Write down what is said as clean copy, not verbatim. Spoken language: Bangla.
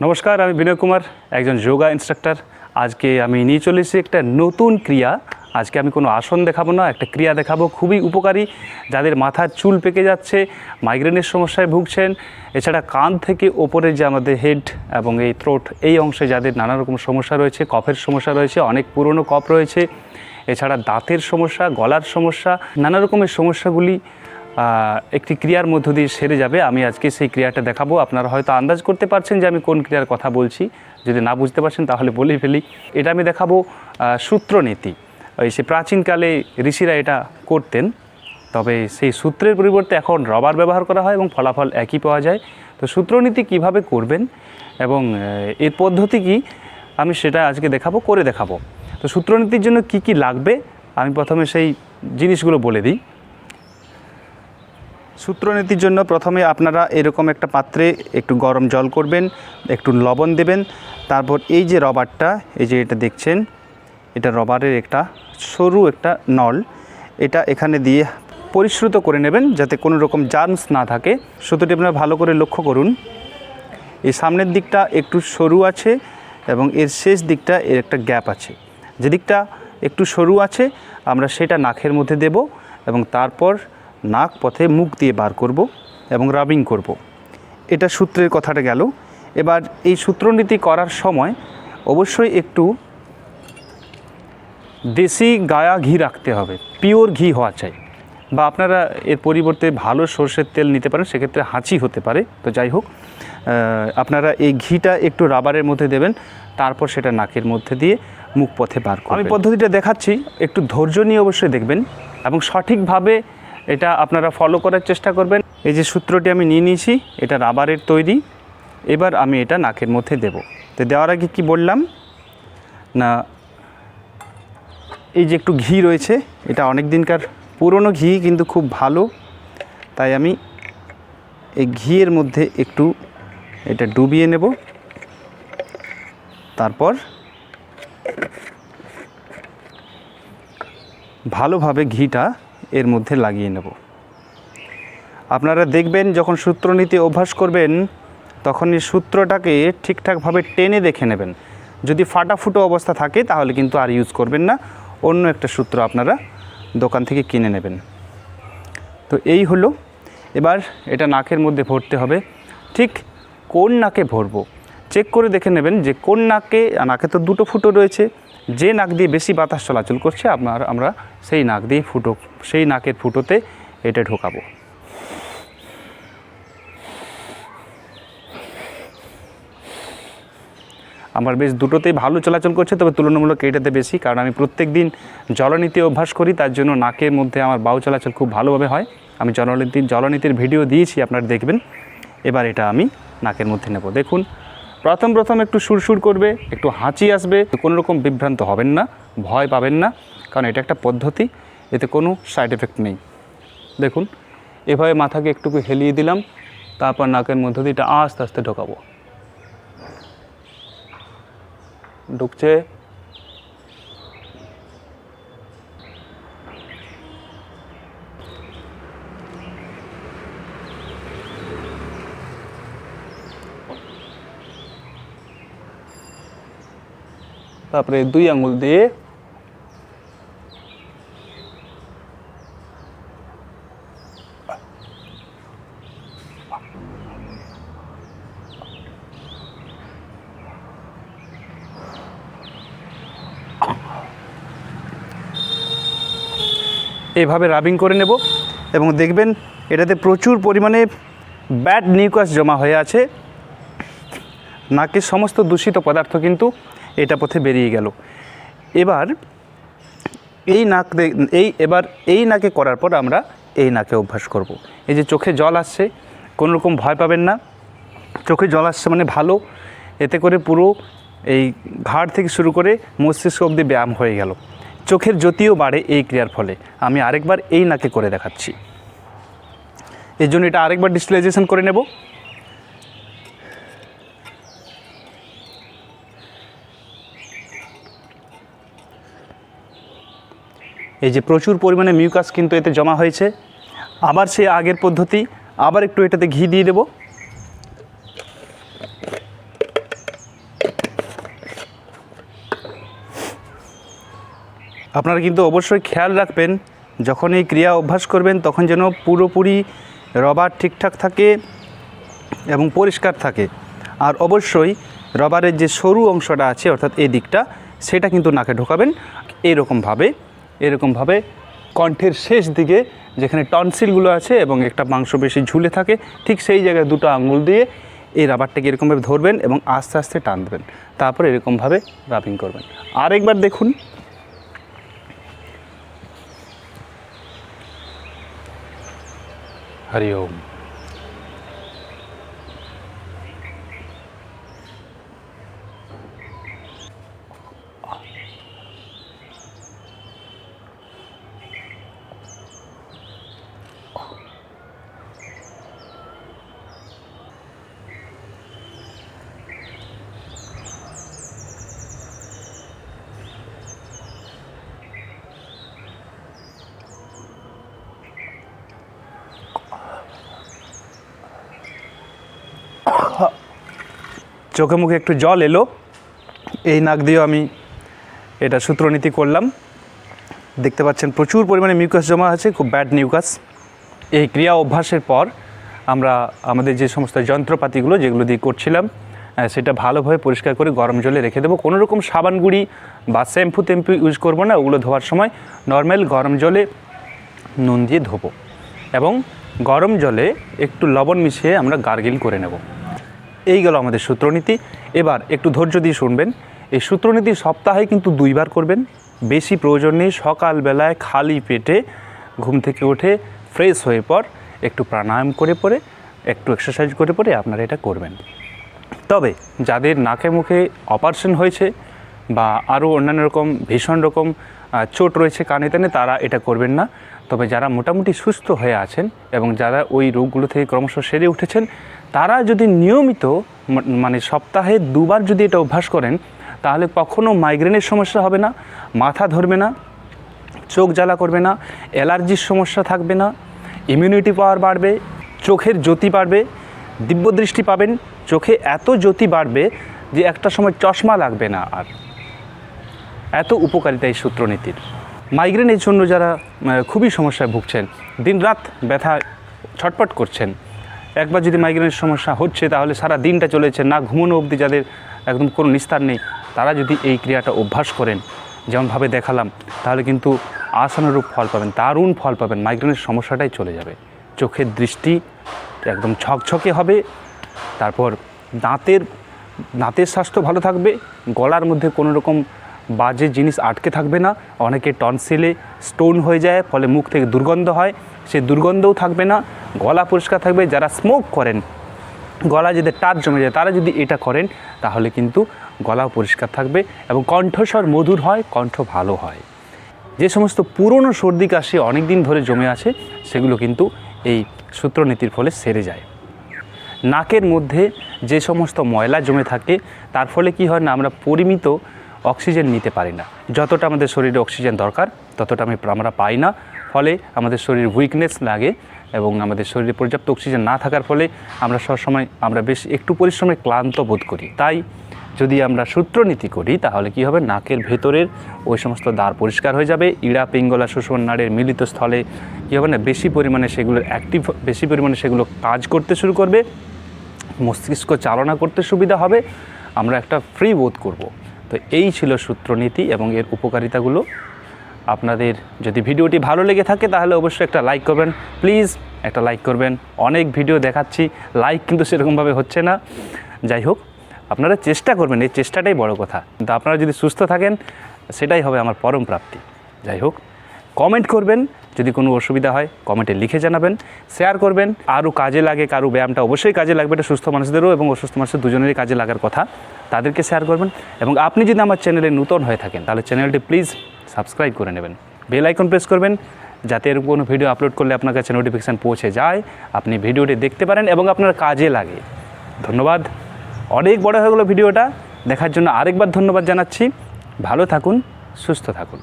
নমস্কার, আমি বিনয় কুমার, একজন যোগা ইনস্ট্রাক্টর। আজকে আমি নিয়ে চলে এসেছি একটা নতুন ক্রিয়া। আজকে আমি কোনো আসন দেখাবো না, একটা ক্রিয়া দেখাবো খুবই উপকারী। যাদের মাথার চুল পেকে যাচ্ছে, মাইগ্রেনের সমস্যায় ভুগছেন, এছাড়া কান থেকে ওপরে যে আমাদের হেড এবং এই থ্রোট এই অংশে যাদের নানা রকম সমস্যা রয়েছে, কফের সমস্যা রয়েছে, অনেক পুরনো কফ রয়েছে, এছাড়া দাঁতের সমস্যা, গলার সমস্যা, নানা রকমের সমস্যাগুলি একটি ক্রিয়ার মধ্য দিয়ে সেরে যাবে। আমি আজকে সেই ক্রিয়াটা দেখাবো। আপনারা হয়তো আন্দাজ করতে পারছেন যে আমি কোন ক্রিয়ার কথা বলছি। যদি না বুঝতে পারছেন তাহলে বলেই ফেলি। এটা আমি দেখাবো সূত্রনীতি। সে প্রাচীনকালে ঋষিরা এটা করতেন, তবে সেই সূত্রের পরিবর্তে এখন রবার ব্যবহার করা হয় এবং ফলাফল একই পাওয়া যায়। তো সূত্রনীতি কিভাবে করবেন এবং এর পদ্ধতি কি, আমি সেটা আজকে করে দেখাবো। তো সূত্রনীতির জন্য কি কি লাগবে আমি প্রথমে সেই জিনিসগুলো বলে দিই। সূত্রনীতির জন্য প্রথমে আপনারা এরকম একটা পাত্রে একটু গরম জল করবেন, একটু লবণ দেবেন, তারপর এই যে রবারটা, এই যে এটা দেখছেন, এটা রবারের একটা সরু একটা নল, এটা এখানে দিয়ে পরিশ্রুত করে নেবেন যাতে কোনো রকম জার্মস না থাকে। সুতোটি আপনারা ভালো করে লক্ষ্য করুন। এই সামনের দিকটা একটু সরু আছে এবং এর শেষ দিকটা এর একটা গ্যাপ আছে। যে দিকটা একটু সরু আছে আমরা সেটা নাকের মধ্যে দেব এবং তারপর নাক পথে মুখ দিয়ে বার করব এবং রাবিং করব। এটা সূত্রের কথাটা গেল। এবার এই সূত্রনীতি করার সময় অবশ্যই একটু দেশি গায়া ঘি রাখতে হবে, পিওর ঘি হওয়া চাই, বা আপনারা এর পরিবর্তে ভালো সরষের তেল নিতে পারেন, সেক্ষেত্রে হাঁচি হতে পারে। তো যাই হোক, আপনারা এই ঘিটা একটু রাবারের মধ্যে দেবেন, তারপর সেটা নাকের মধ্যে দিয়ে মুখ পথে বার করবেন। আমি পদ্ধতিটা দেখাচ্ছি, একটু ধৈর্য নিয়ে অবশ্যই দেখবেন এবং সঠিকভাবে এটা আপনারা ফলো করার চেষ্টা করবেন। এই যে সূত্রটি আমি নিয়ে নিয়েছি, এটা রাবারের তৈরি। এবার আমি এটা নাকের মধ্যে দেব। তো দেওয়ার আগে কী বললাম না, এই যে একটু ঘি রয়েছে, এটা অনেক দিনকার পুরনো ঘি কিন্তু খুব ভালো, তাই আমি এই ঘিয়ের মধ্যে একটু এটা ডুবিয়ে নেব, তারপর ভালোভাবে ঘিটা এর মধ্যে লাগিয়ে নেব। আপনারা দেখবেন যখন সূত্রনীতি অভ্যাস করবেন তখন এই সূত্রটাকে ঠিকঠাকভাবে টেনে দেখে নেবেন। যদি ফাটাফুটো অবস্থা থাকে তাহলে কিন্তু আর ইউজ করবেন না, অন্য একটা সূত্র আপনারা দোকান থেকে কিনে নেবেন। তো এই হলো। এবার এটা নাকের মধ্যে ভরতে হবে। ঠিক কোন নাকে ভরবো চেক করে দেখে নেবেন যে কোন নাকে, তো দুটো ফুটো রয়েছে, যে নাক দিয়ে বেশি বাতাস চলাচল করছে আমরা সেই নাক দিয়ে সেই নাকের ফুটোতে এটা ঢোকাবো। আমার বেশ দুটোতেই ভালো চলাচল করছে, তবে তুলনামূলক এটাতে বেশি, কারণ আমি প্রত্যেক দিন জলনীতি অভ্যাস করি, তার জন্য নাকের মধ্যে আমার বায়ু চলাচল খুব ভালোভাবে হয়। আমি জলনীতির ভিডিও দিয়েছি, আপনারা দেখবেন। এবার এটা আমি নাকের মধ্যে নেব। দেখুন, প্রথম একটু সুরসুর করবে, একটু হাঁচি আসবে, কোনো রকম বিভ্রান্ত হবেন না, ভয় পাবেন না, কারণ এটা একটা পদ্ধতি, এতে কোনো সাইড এফেক্ট নেই। দেখুন, এভাবে মাথাকে একটু হেলিয়ে দিলাম, তারপর নাকের মধ্য দিয়ে এটা আস্তে আস্তে ঢোকাবো। ঢুকছে, তারপরে 2 আঙ্গুল দিয়ে এভাবে রাবিং করে নেব এবং দেখবেন এটাতে প্রচুর পরিমাণে ব্যাড নিউক্লিয়াস জমা হয়ে আছে। নাকের সমস্ত দূষিত পদার্থ কিন্তু এটা পথে বেরিয়ে গেল। এবার এই নাকে করার পর আমরা এই নাকে অভ্যাস করব। এই যে চোখে জল আসছে, কোনো রকম ভয় পাবেন না। চোখে জল আসছে মানে ভালো, এতে করে পুরো এই ঘাড় থেকে শুরু করে মস্তিষ্ক অবধি ব্যায়াম হয়ে গেল। চোখের জ্যোতিও বাড়ে এই ক্রিয়ার ফলে। আমি আরেকবার এই নাকে করে দেখাচ্ছি। এর জন্য এটা আরেকবার ডিস্টিলাইজেশন করে নেব। এই যে প্রচুর পরিমাণে মিউকাস কিন্তু এতে জমা হয়েছে। আবার সেই আগের পদ্ধতি, আবার একটু এটাতে ঘি দিয়ে দেব। আপনারা কিন্তু অবশ্যই খেয়াল রাখবেন যখন এই ক্রিয়া অভ্যাস করবেন তখন যেন পুরোপুরি রবার ঠিকঠাক থাকে এবং পরিষ্কার থাকে। আর অবশ্যই রবারের যে সরু অংশটা আছে অর্থাৎ এই দিকটা সেটা কিন্তু নাকে ঢোকাবেন এরকমভাবে কণ্ঠের শেষ দিকে যেখানে টনসিলগুলো আছে এবং একটা মাংস বেশি ঝুলে থাকে ঠিক সেই জায়গায় দুটো আঙুল দিয়ে এই রাবারটাকে এরকমভাবে ধরবেন এবং আস্তে আস্তে টান দেবেন, তারপর এরকমভাবে রাবিং করবেন। আরেকবার দেখুন। হরি ওম। চোখে মুখে একটু জল এলো, এই নাক দিয়েও আমি এটা সূত্রনীতি করলাম। দেখতে পাচ্ছেন প্রচুর পরিমাণে মিউকাস জমা আছে, খুব ব্যাড মিউকাস। এই ক্রিয়া অভ্যাসের পর আমরা আমাদের যে সমস্ত যন্ত্রপাতিগুলো যেগুলো দিয়ে করছিলাম সেটা ভালোভাবে পরিষ্কার করে গরম জলে রেখে দেবো। কোনো রকম সাবান গুঁড়ি বা শ্যাম্পু ইউজ করবো না। ওগুলো ধোয়ার সময় নর্মাল গরম জলে নুন দিয়ে ধোবো এবং গরম জলে একটু লবণ মিশিয়ে আমরা গার্গিল করে নেব। এই গেল আমাদের সূত্রনীতি। এবার একটু ধৈর্য দিয়ে শুনবেন। এই সূত্রনীতি সপ্তাহে কিন্তু 2 বার করবেন, বেশি প্রয়োজন নেই। সকালবেলায় খালি পেটে ঘুম থেকে উঠে ফ্রেশ হয়ে পর একটু প্রাণায়াম করে পরে একটু এক্সারসাইজ করে পরে আপনারা এটা করবেন। তবে যাদের নাকে মুখে অপারেশন হয়েছে বা আরও অন্যান্য রকম ভীষণ রকম চোট রয়েছে কানে টানে, তারা এটা করবেন না। তবে যারা মোটামুটি সুস্থ হয়ে আছেন এবং যারা ওই রোগগুলো থেকে ক্রমশ সেরে উঠেছেন, তারা যদি নিয়মিত মানে সপ্তাহে 2 বার যদি এটা অভ্যাস করেন তাহলে কখনও মাইগ্রেনের সমস্যা হবে না, মাথা ধরবে না, চোখ জ্বালা করবে না, অ্যালার্জির সমস্যা থাকবে না, ইমিউনিটি পাওয়ার বাড়বে, চোখের জ্যোতি বাড়বে, দিব্যদৃষ্টি পাবেন, চোখে এত জ্যোতি বাড়বে যে একটা সময় চশমা লাগবে না আর। এত উপকারিতা এই সূত্রনীতির। মাইগ্রেনের জন্য যারা খুবই সমস্যায় ভুগছেন, দিনরাত ব্যথা ছটপট করছেন, একবার যদি মাইগ্রেনের সমস্যা হচ্ছে তাহলে সারা দিনটা চলেছে না ঘুমানো অবধি, যাদের একদম কোনো নিস্তার নেই, তারা যদি এই ক্রিয়াটা অভ্যাস করেন যেমনভাবে দেখালাম তাহলে কিন্তু আশানুরূপ ফল পাবেন, দারুণ ফল পাবেন। মাইগ্রেনের সমস্যাটাই চলে যাবে, চোখের দৃষ্টি একদম ঝকঝকে হবে, তারপর দাঁতের স্বাস্থ্য ভালো থাকবে, গলার মধ্যে কোনো রকম বাজে জিনিস আটকে থাকবে না। অনেকে টনসিলে স্টোন হয়ে যায়, ফলে মুখ থেকে দুর্গন্ধ হয়, সে দুর্গন্ধও থাকবে না, গলা পরিষ্কার থাকবে। যারা স্মোক করেন, গলা যদি টাচ জমে যায়, তারা যদি এটা করেন তাহলে কিন্তু গলাও পরিষ্কার থাকবে এবং কণ্ঠস্বর মধুর হয়, কণ্ঠ ভালো হয়। যে সমস্ত পুরনো সর্দি কাশি অনেক দিন ধরে জমে আছে সেগুলো কিন্তু এই সূত্রনীতির ফলে সেরে যায়। নাকের মধ্যে যে সমস্ত ময়লা জমে থাকে তার ফলে কি হয় না, আমরা পরিমিত অক্সিজেন নিতে পারি না। যতটা আমাদের শরীরে অক্সিজেন দরকার ততটা আমরা পাই না, ফলে আমাদের শরীর উইকনেস লাগে এবং আমাদের শরীরে পর্যাপ্ত অক্সিজেন না থাকার ফলে আমরা সবসময় বেশ একটু পরিশ্রমে ক্লান্ত বোধ করি। তাই যদি আমরা সূত্রনীতি করি তাহলে কি হবে, নাকের ভেতরের ওই সমস্ত দ্বার পরিষ্কার হয়ে যাবে। ইড়া পিঙ্গলা শোষণ নাড়ের মিলিত স্থলে কী হবে না, বেশি পরিমাণে সেগুলো কাজ করতে শুরু করবে, মস্তিষ্ক চালনা করতে সুবিধা হবে, আমরা একটা ফ্রি বোধ করব। তো এই ছিল সূত্রনীতি এবং এর উপকারিতাগুলো। আপনাদের যদি ভিডিওটি ভালো লেগে থাকে তাহলে অবশ্যই একটা লাইক করবেন, প্লিজ একটা লাইক করবেন। অনেক ভিডিও দেখাচ্ছি, লাইক কিন্তু সেরকমভাবে হচ্ছে না। যাই হোক, আপনারা চেষ্টা করবেন, এই চেষ্টাটাই বড় কথা। কিন্তু আপনারা যদি সুস্থ থাকেন সেটাই হবে আমার পরম প্রাপ্তি। যাই হোক, কমেন্ট করবেন, যদি কোনো অসুবিধা হয় কমেন্টে লিখে জানাবেন, শেয়ার করবেন। আরও কাজে লাগে, কারো ব্যায়ামটা অবশ্যই কাজে লাগবে, এটা সুস্থ মানুষদেরও এবং অসুস্থ মানুষদের দুজনেরই কাজে লাগার কথা, তাদেরকে শেয়ার করবেন। এবং আপনি যদি আমার চ্যানেলে নতুন হয়ে থাকেন তাহলে চ্যানেলটি প্লিজ সাবস্ক্রাইব করে নেবেন, বেল আইকন প্রেস করবেন, যাতে এরকম কোনো ভিডিও আপলোড করলে আপনার কাছে নোটিফিকেশান পৌঁছে যায়, আপনি ভিডিওটি দেখতে পারেন এবং আপনার কাজে লাগে। ধন্যবাদ। অনেক বড় হয়ে গেল ভিডিওটা, দেখার জন্য আরেকবার ধন্যবাদ জানাচ্ছি। ভালো থাকুন, সুস্থ থাকুন।